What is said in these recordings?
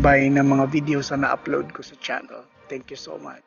By ng mga videos na na-upload ko sa channel. Thank you so much.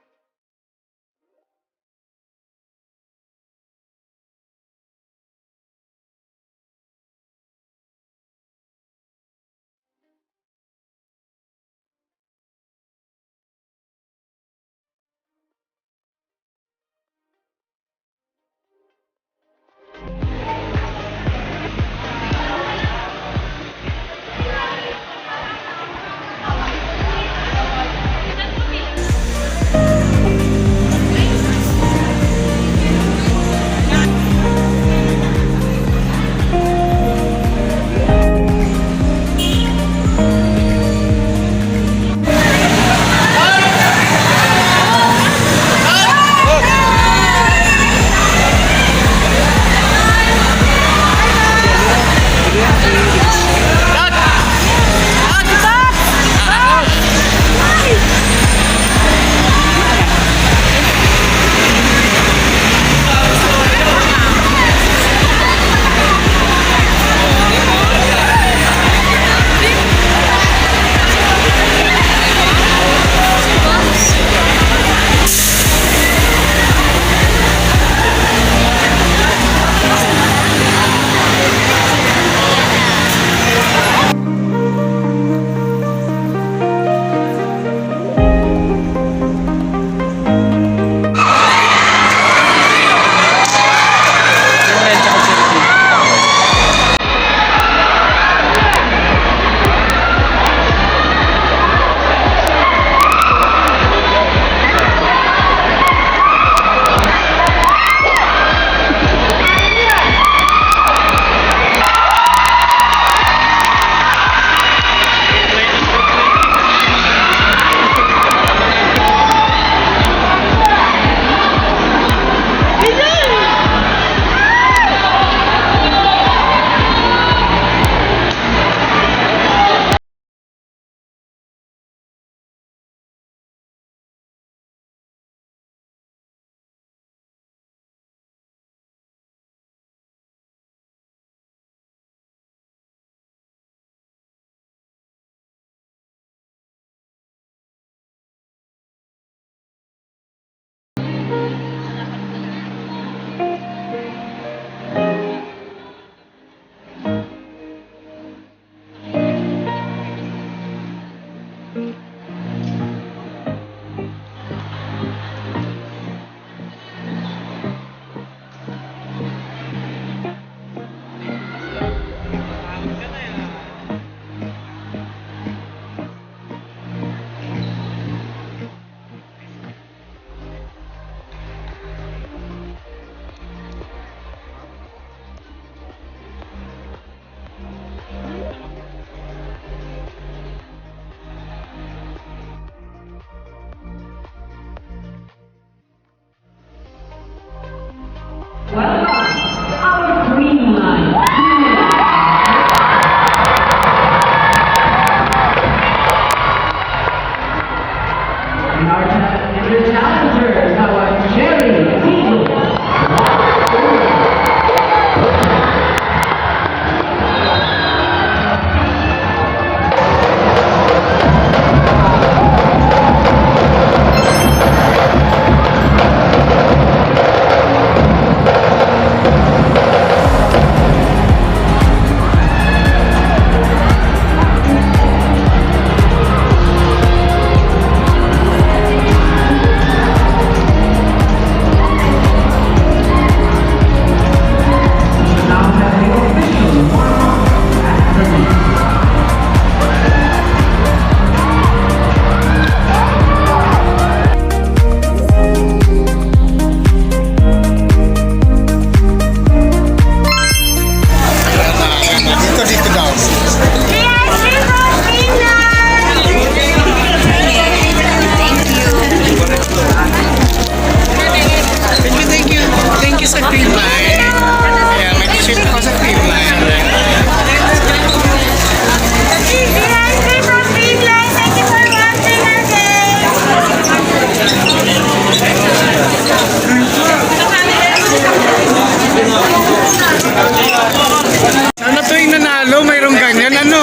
ano.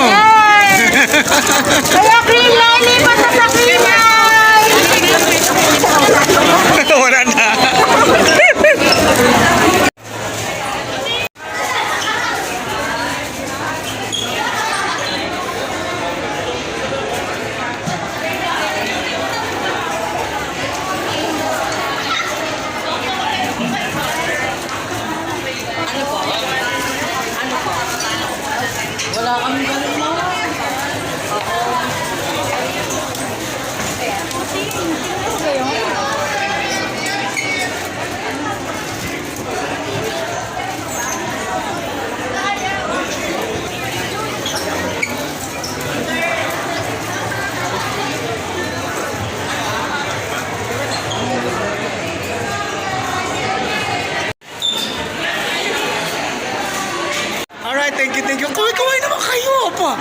Kaya cream line, lipat na sa cream line! Wala na. Wala kami ganun mo. Alright, thank you, thank you. Kaway-kaway naman kayo, pa.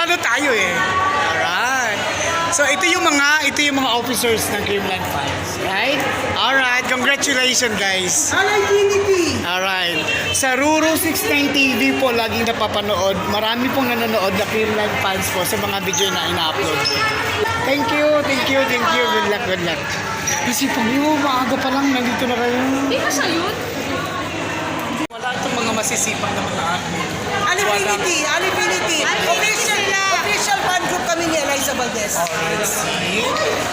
Ano tayo eh. Alright. So ito yung mga officers ng Creamland Fans, right? Alright, congratulations guys. Alright. Sa Ruro 69 TV po laging napapanood. Marami pong nanonood na Creamland Fans po sa mga video na ina-upload. Thank you, thank you, thank you. Good luck, good luck. Kasi pag nyo, maaga pa lang, nandito na kayo. Hindi ka sayod? Wala itong mga masisipag na mga admin. Alifinity. Official fan group kami ni Eliza Valdez. Let's see.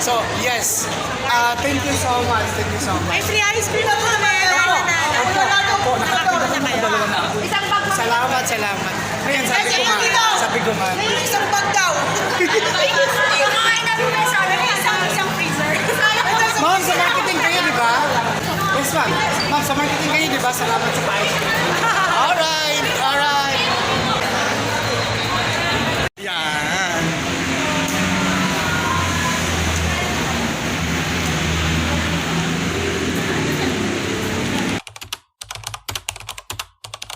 So, yes. Thank you so much. Thank you so much. Free ice cream ako naman. Opo, nakakita ko ng dalawa na ako. Isang bag mo. Salamat. Ngayon, sabi ko nga. Isang bag daw. Kumain na rin sa amin, isang freezer. Ma'am, sa marketing kayo, di ba? Yes, ma'am. Ma'am, sa marketing kayo, di ba? Salamat sa pa-ice cream. Alright.